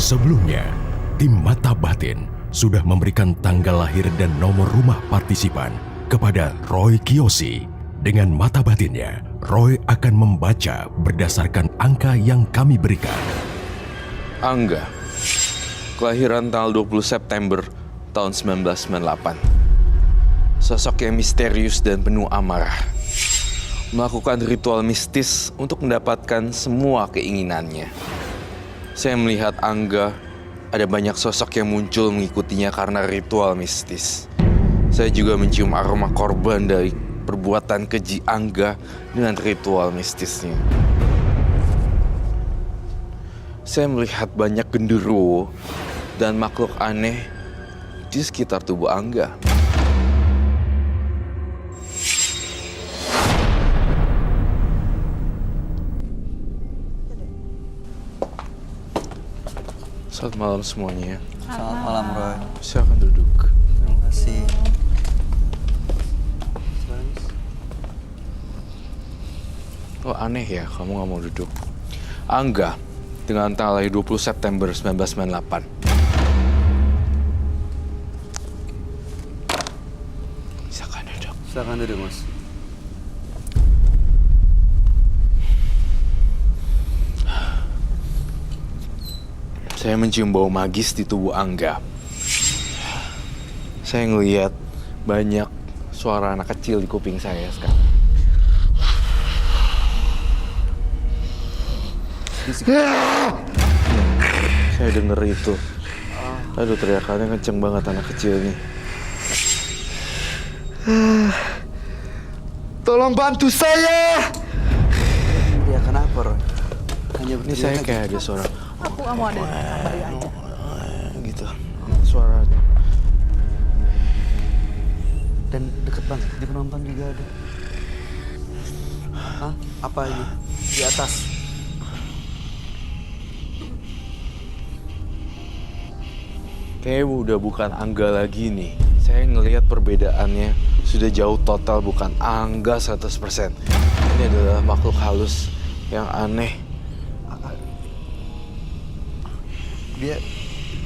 Sebelumnya, tim Mata Batin sudah memberikan tanggal lahir dan nomor rumah partisipan kepada Roy Kiyoshi. Dengan mata batinnya, Roy akan membaca berdasarkan angka yang kami berikan. Angga, kelahiran tanggal 20 September tahun 1998. Sosok yang misterius dan penuh amarah. Melakukan ritual mistis untuk mendapatkan semua keinginannya. Saya melihat Angga, ada banyak sosok yang muncul mengikutinya karena ritual mistis. Saya juga mencium aroma korban dari perbuatan keji Angga dengan ritual mistisnya. Saya melihat banyak genderuwo dan makhluk aneh di sekitar tubuh Angga. Selamat malam semuanya. Selamat malam, Roy. Silakan duduk. Terima kasih. Oh, aneh ya, kamu nggak mau duduk. Angga, dengan tanggal lahir 20 September 1998. Silakan duduk. Silakan duduk, Mas. Saya mencium bau magis di tubuh Angga. Saya ngelihat banyak suara anak kecil di kuping saya sekarang. Saya denger itu. Aduh, teriakannya kenceng banget anak kecil ini. Tolong bantu saya! Ya kenapa, Roy? Hanya Ini saya kayak ada suara Aku mau ada bayi aja. gitu. Suara. Dan deket banget, di penonton juga ada. Hah? Apa ini? Di atas? Kayaknya udah bukan Angga lagi nih. Saya ngelihat perbedaannya sudah jauh total, bukan Angga 100%. Ini adalah makhluk halus yang aneh.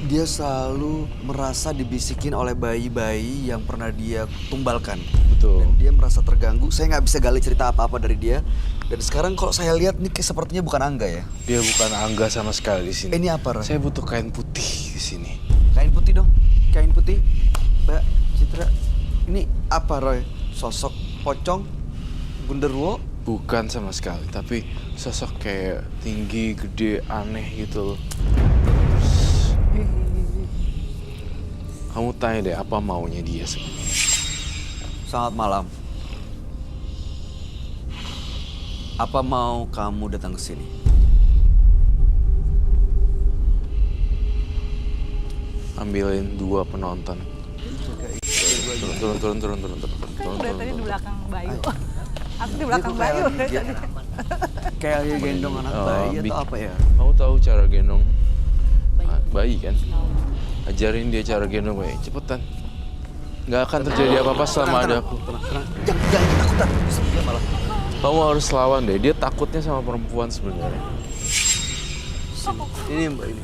Dia selalu merasa dibisikin oleh bayi-bayi yang pernah dia tumbalkan. Betul. Dan dia merasa terganggu. Saya nggak bisa gali cerita apa-apa dari dia. Dan sekarang kalau saya lihat nih sepertinya bukan Angga ya. Dia bukan Angga sama sekali di sini. Ini apa, Roy? Saya butuh kain putih di sini. Kain putih dong. Kain putih. Mbak Citra, ini apa, Roy? Sosok pocong? Genderuwo? Bukan sama sekali, tapi sosok kayak tinggi, gede, aneh gitu loh. Kamu tanya deh, apa maunya dia sebenarnya? Selamat malam. Apa mau kamu datang ke sini? Ambilin 2 penonton. Turun. Udah tadi di belakang Bayu. Aku di belakang Dia Bayu. tuh kayak lagi gendong anak bayi atau apa ya? Kamu tahu cara gendong bayi kan? Ajarin dia cara gendong bayi, cepetan. Nggak akan terjadi apa-apa selama ada aku. Tenang. Jangan ketakutan. Dia malah. Kamu harus lawan deh, dia takutnya sama perempuan sebenarnya. Ini Mbak ini.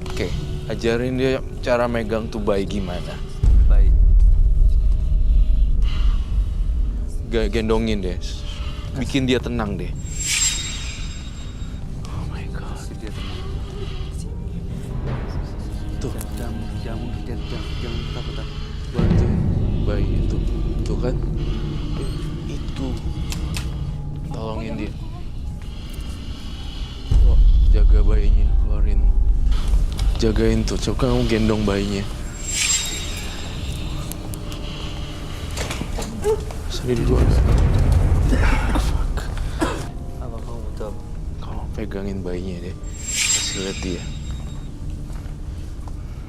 Oke, ajarin dia cara megang tuh bayi gimana. Baik. Gendongin deh, bikin dia tenang deh. Oh my god. Kasih dia tenang. Tuh, Jangan ketakutan. bantu bayi itu. Tuh kan? Itu. Tolongin dia. Oh, jaga bayinya, keluarin. Jagain tuh, coba kamu gendong bayinya. Sedih dulu agak. Fuck. Apa kamu betul? Kamu pegangin bayinya deh. Kasih lihat dia.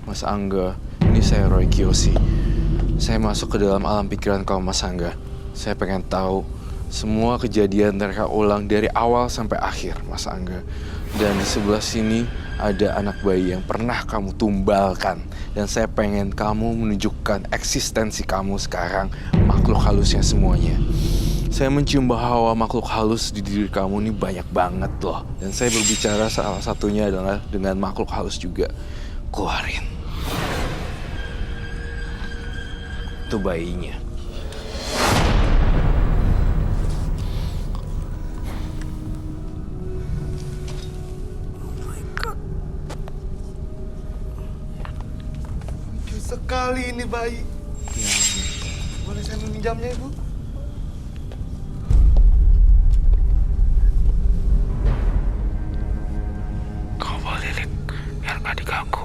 Mas Angga, ini saya Roy Kiyoshi. Saya masuk ke dalam alam pikiran kamu, Mas Angga. Saya pengen tahu semua kejadian mereka ulang dari awal sampai akhir, Mas Angga. Dan di sebelah sini ada anak bayi yang pernah kamu tumbalkan. Dan saya pengen kamu menunjukkan eksistensi kamu sekarang, makhluk halusnya semuanya. Saya mencium bahwa makhluk halus di diri kamu ini banyak banget loh. Dan saya berbicara salah satunya adalah dengan makhluk halus juga. Keluarin. Itu bayinya. Lucu sekali ini bayi. Ya, Boleh saya meminjamnya, Ibu? kau boleh lihat biar gak diganggu.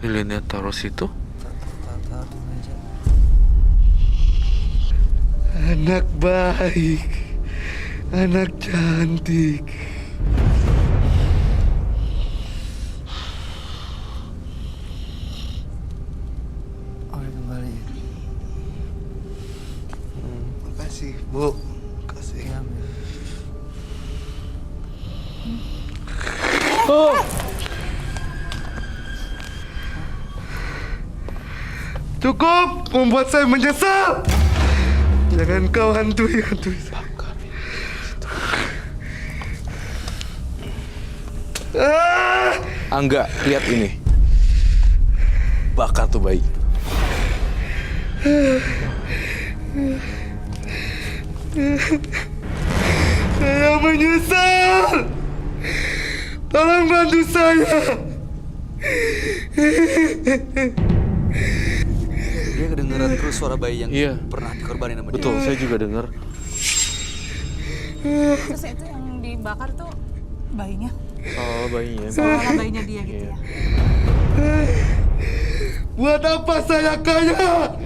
Lilinnya taruh situ. Taruh di meja. Anak baik, anak cantik. Oke, kembali. Makasih, Bu. Makasih. Cukup membuat saya menyesal. Jangan kau hantui saya. Angga, lihat ini. Bakar tuh bayi. Saya menyesal. Tolong bantu saya. Dia kedengeran terus suara bayi yang Iya. pernah dikorbanin sama dia. Betul, saya juga dengar. Terus itu yang dibakar tuh bayinya. Oh, bayinya. Seolah bayinya dia gitu ya. Buat apa saya kaya?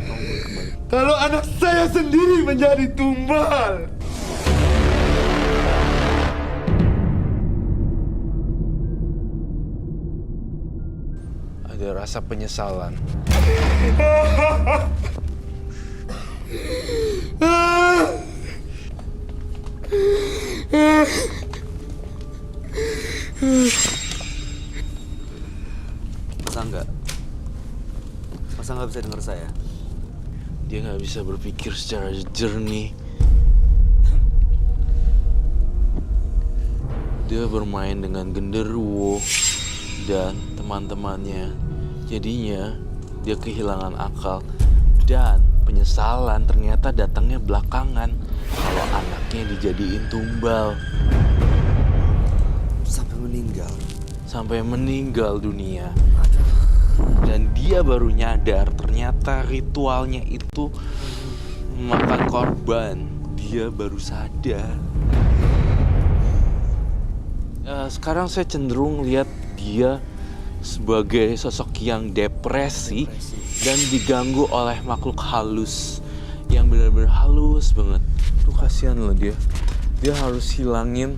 Kalau anak saya sendiri menjadi tumbal. Ada rasa penyesalan. Masa nggak bisa dengar saya? Dia nggak bisa berpikir secara jernih. Dia bermain dengan genderuwo dan teman-temannya. Jadinya dia kehilangan akal dan penyesalan ternyata datangnya belakangan kalau anaknya dijadiin tumbal sampai meninggal dunia. Dan dia baru nyadar ternyata ritualnya itu memakan korban. Dia baru sadar. Sekarang saya cenderung lihat dia sebagai sosok yang depresi dan diganggu oleh makhluk halus yang benar-benar halus banget. Tuh kasihan loh dia. Dia harus hilangin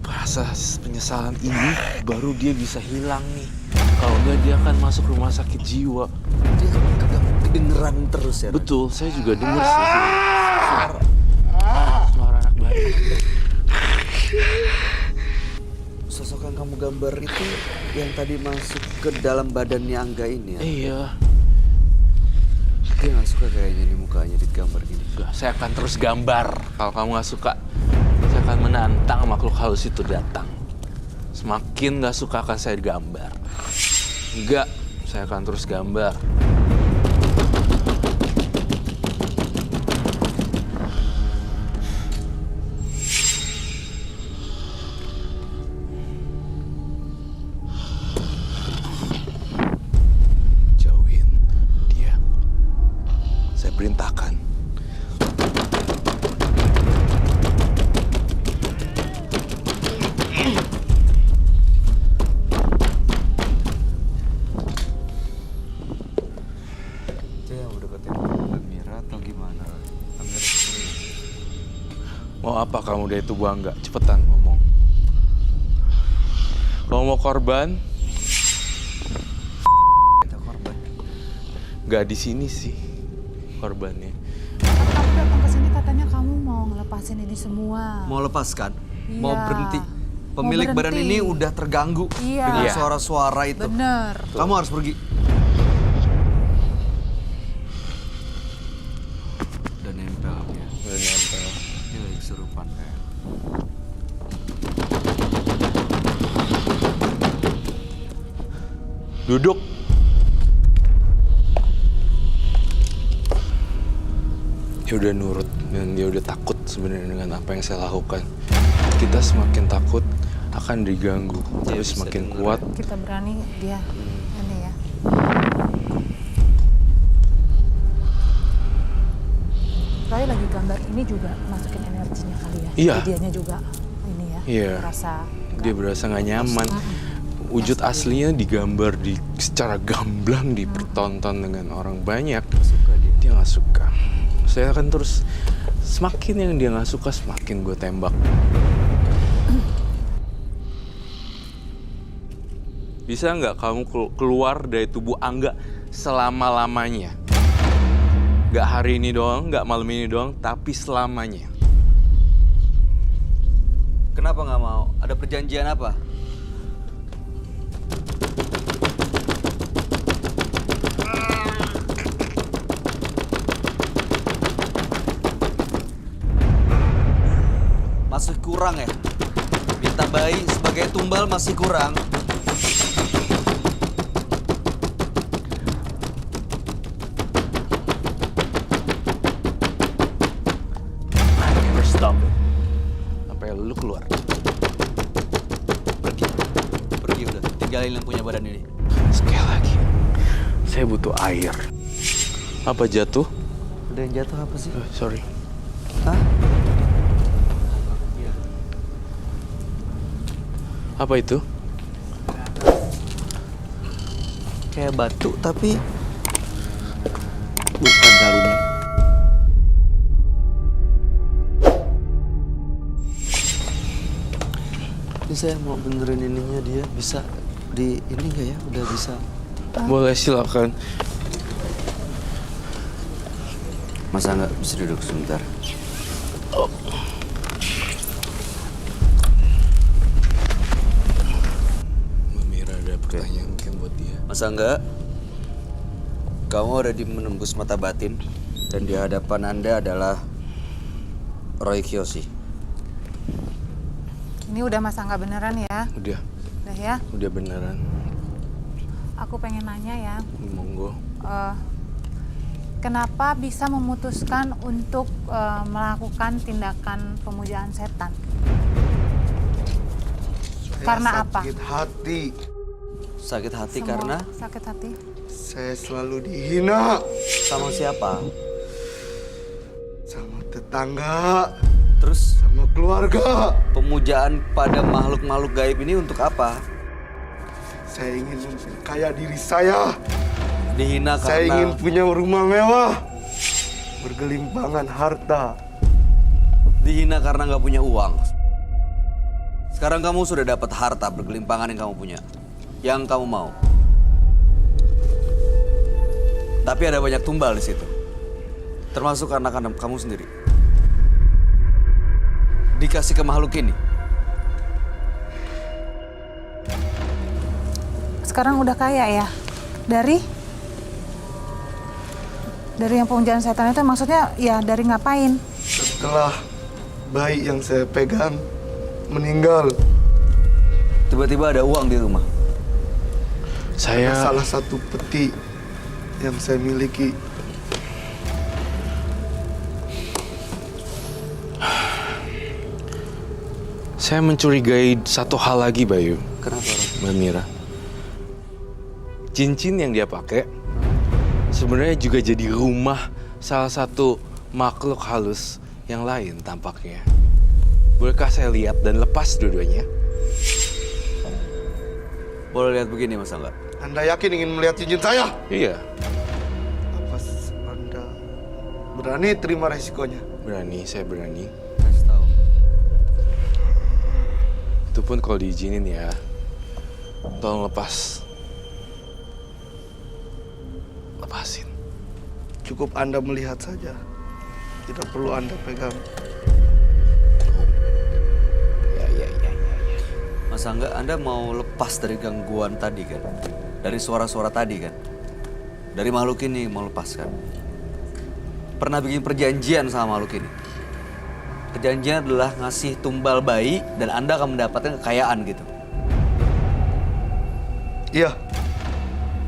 rasa penyesalan ini baru dia bisa hilang nih. Kalau enggak dia akan masuk rumah sakit jiwa. Dia kedengeran terus ya? Betul, saya juga dengar sih. Suara anak bayi. Sosok yang kamu gambar itu yang tadi masuk ke dalam badannya Angga ini ya? Iya. Dia nggak suka kayaknya nih mukanya digambar gini. Saya akan terus gambar. Kalau kamu nggak suka, saya akan menantang makhluk halus itu datang. Semakin nggak suka akan saya gambar. Enggak, saya akan terus gambar. Jauhin dia. Saya perintahkan. Mau apa kamu dari tubuh Angga? Cepetan ngomong. Kalau mau korban? Kita korban. Gak di sini sih korbannya. Kamu datang ke sini katanya kamu mau ngelepasin ini semua. Mau lepaskan? Iya. Mau berhenti? Mau Pemilik badan berhenti. ini udah terganggu Iya. dengan Iya. suara-suara itu. Bener. Kamu harus pergi. Duduk. Dia udah nurut dan dia udah takut sebenarnya dengan apa yang saya lakukan. Kita semakin takut akan diganggu, tapi semakin kuat. Kita berani dia ini ya. Roy lagi gambar ini juga masukin energinya kali ya. Iya. Jadi dianya juga ini ya. Iya. Dia berasa nggak nyaman. Wujud aslinya digambar secara gamblang, dipertonton dengan orang banyak. Dia nggak suka. Saya akan terus, semakin yang dia nggak suka semakin gue tembak. Bisa nggak kamu keluar dari tubuh Angga selama-lamanya? Nggak hari ini doang, nggak malam ini doang, tapi selamanya. Kenapa nggak mau? Ada perjanjian apa? Masih kurang ya? Minta bayi sebagai tumbal masih kurang. Never stop it. Sampai lu keluar. Pergi. Pergi udah. Tinggalin yang punya badan ini. Sekali lagi, saya butuh air. Apa jatuh? Ada yang jatuh apa sih? Sorry. Hah? Apa itu? Kayak batu tapi bukan kali ini. Ini saya mau benerin ininya dia bisa di ini nggak ya? Udah bisa. Boleh, silakan. Masa nggak bisa duduk sebentar? Mbak Mira ada pertanyaan mungkin buat dia. Masa enggak? Kamu ada di menembus mata batin dan di hadapan Anda adalah Roy Kiyoshi. Ini udah masa nggak beneran ya? Udah Ya. beneran. Aku pengen nanya ya. Monggo. Kenapa bisa memutuskan untuk melakukan tindakan pemujaan setan? Karena apa? Sakit hati. Sakit hati Semua karena sakit hati. Saya selalu dihina sama siapa? sama tetangga, Terus sama keluarga. pemujaan pada makhluk-makhluk gaib ini untuk apa? Saya ingin memperkaya diri saya. Dihina Saya karena ingin punya rumah mewah, bergelimpangan harta. dihina karena nggak punya uang. Sekarang kamu sudah dapat harta bergelimpangan yang kamu punya, yang kamu mau. Tapi ada banyak tumbal di situ, termasuk anak-anak kamu sendiri. Dikasih ke makhluk ini. Sekarang udah kaya ya? Dari yang pemujaan setan itu maksudnya ya dari ngapain? Setelah bayi yang saya pegang meninggal, Tiba-tiba ada uang di rumah. Saya salah satu peti yang saya miliki. Saya mencurigai satu hal lagi, Bayu. Kenapa, Ron? Mbak Mira. Cincin yang dia pakai sebenarnya juga jadi rumah salah satu makhluk halus yang lain tampaknya. Bolehkah saya lihat dan lepas dua-duanya? Boleh lihat begini, masa enggak? Anda yakin ingin melihat cincin saya? Iya, Apa Anda berani terima resikonya? berani, saya berani. Kasih tahu. Itu pun kalau diizinin ya. Tolong lepas. Lepasin. Cukup Anda melihat saja. Tidak perlu Anda pegang. Ya. Masa enggak Anda mau lepas dari gangguan tadi kan? Dari suara-suara tadi kan? Dari makhluk ini mau lepaskan. Pernah bikin perjanjian sama makhluk ini. Perjanjian adalah ngasih tumbal bayi dan Anda akan mendapatkan kekayaan gitu. Iya,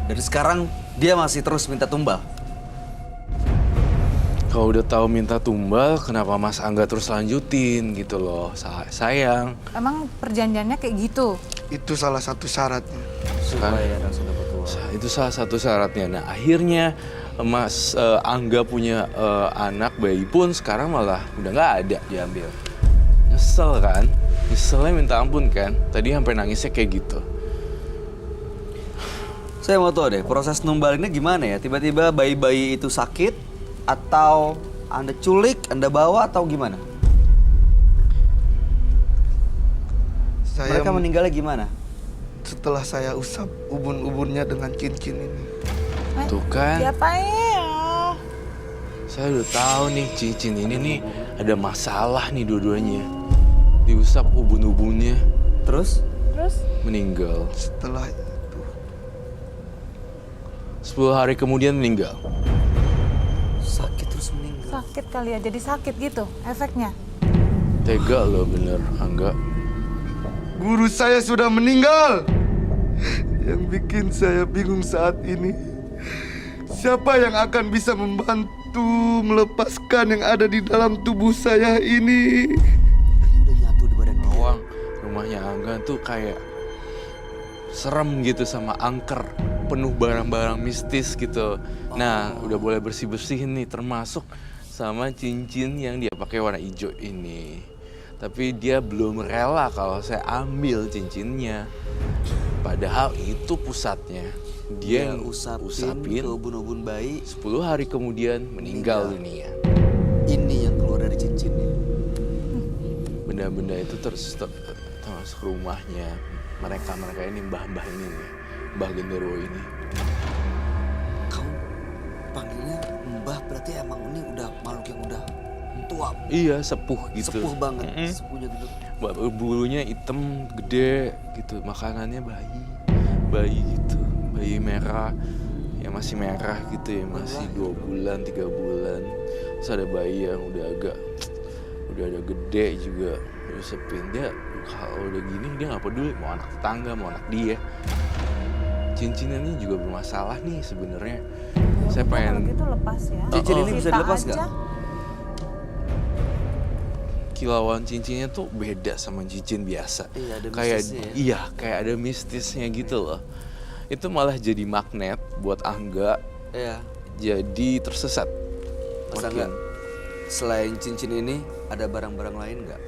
Dan sekarang dia masih terus minta tumbal. Kalau udah tahu minta tumbal, kenapa Mas Angga terus lanjutin gitu loh? Sayang. Emang perjanjiannya kayak gitu? Itu salah satu syaratnya. Supaya langsung dapat uang. Itu salah satu syaratnya. Nah akhirnya Mas Angga punya anak bayi pun sekarang malah udah nggak ada. Diambil. Nyesel kan? Nyeselnya minta ampun kan? Tadi sampai nangisnya kayak gitu. Saya mau tahu deh, proses numbalinnya gimana ya? Tiba-tiba bayi-bayi itu sakit, atau Anda culik, Anda bawa, atau gimana? Mereka meninggalnya gimana? Setelah saya usap ubun-ubunnya dengan cincin ini. Tuh kan? Diapain ya? Saya udah tahu nih cincin ini nih ada masalah nih dua-duanya. Diusap ubun-ubunnya, Terus? meninggal. Setelah itu 10 hari kemudian meninggal. Sakit terus meninggal. Sakit kali ya, jadi sakit gitu efeknya. Tega loh bener, Angga. guru saya sudah meninggal. Yang bikin saya bingung saat ini, siapa yang akan bisa membantu melepaskan yang ada di dalam tubuh saya ini? Udah nyatu di badan dia. Bawang, rumahnya Angga tuh kayak serem gitu sama angker, penuh barang-barang mistis gitu. Nah, udah boleh bersih-bersihin nih, termasuk sama cincin yang dia pakai warna hijau ini. Tapi dia belum rela kalau saya ambil cincinnya. Padahal itu pusatnya. Dia yang usapin ke ubun-ubun bayi. 10 hari kemudian meninggal dunia. Ini yang keluar dari cincinnya. Benda-benda itu termasuk rumahnya mereka ini, mbah-mbah ini nih, Mbah Genderuwo ini. Kamu panggilnya Mbah, berarti emang ini udah makhluk yang udah tua. Iya, sepuh gitu. Sepuh banget, sepuhnya gitu. Bulunya hitam, gede gitu. Makanannya bayi gitu. Bayi merah, ya masih merah gitu ya, masih 2 bulan, 3 bulan. Terus ada bayi yang udah ada gede juga, diusapin. Dia kalau udah gini dia nggak peduli mau anak tetangga, mau anak dia. Cincinnya ini juga bermasalah nih sebenarnya. Saya pengen Kalau gitu lepas ya. Cincin ini bisa Kita dilepas aja. nggak? kilauan cincinnya tuh beda sama cincin biasa. Iya, ada kayak mistisnya ya. iya, kayak ada mistisnya gitu loh. Itu malah jadi magnet buat Angga Iya. jadi tersesat. Masa Makin- enggak? Selain cincin ini, ada barang-barang lain nggak?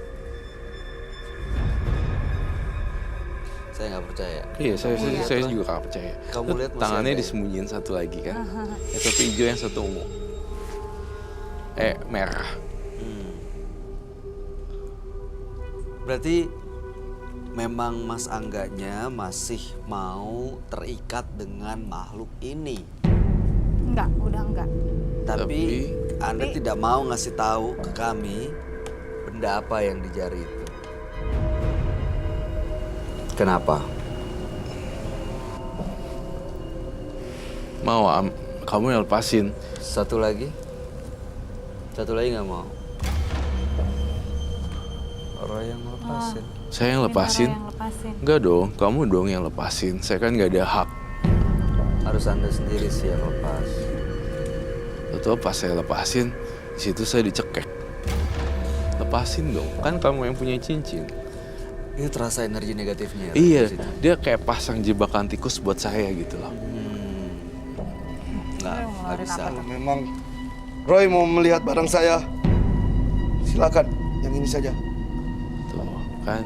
Saya nggak percaya. Iya, saya juga gak percaya. Kamu Tuh, lihat masih tangannya ada ya? disembunyiin satu lagi kan. Yang satu hijau, yang satu ungu. Merah. Berarti memang Mas Angganya masih mau terikat dengan makhluk ini. Enggak, udah enggak. Tapi Anda tidak mau ngasih tahu ke kami benda apa yang di jari itu. Kenapa? Mau kamu yang lepasin. Satu lagi nggak mau. Orang yang lepasin. Saya yang Ini lepasin. Nara yang lepasin. Enggak dong, kamu dong yang lepasin. Saya kan nggak ada hak. Harus Anda sendiri sih yang lepas. Betul, pas saya lepasin, di situ saya dicekek. Lepasin dong, kan kamu yang punya cincin. Ini terasa energi negatifnya. Ya, Iya, di situ. dia kayak pasang jebakan tikus buat saya gitu loh. Nggak ngeluarin bisa. apa Kalau memang Roy mau melihat barang saya, silakan. Yang ini saja. Tuh, kan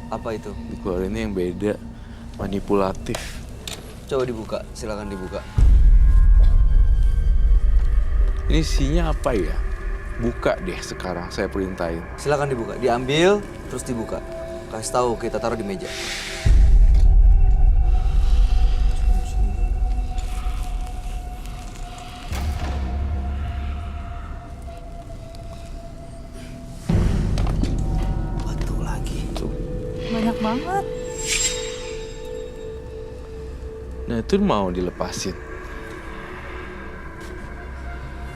Apa itu? dikeluarinnya yang beda, manipulatif. Coba dibuka, silakan dibuka. Ini isinya apa ya? Buka deh sekarang, saya perintahin. Silakan dibuka, diambil terus dibuka. Kasih tahu kita taruh di meja. Batu lagi. Tuh. Banyak banget. Nah itu mau dilepasin.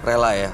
Rela ya?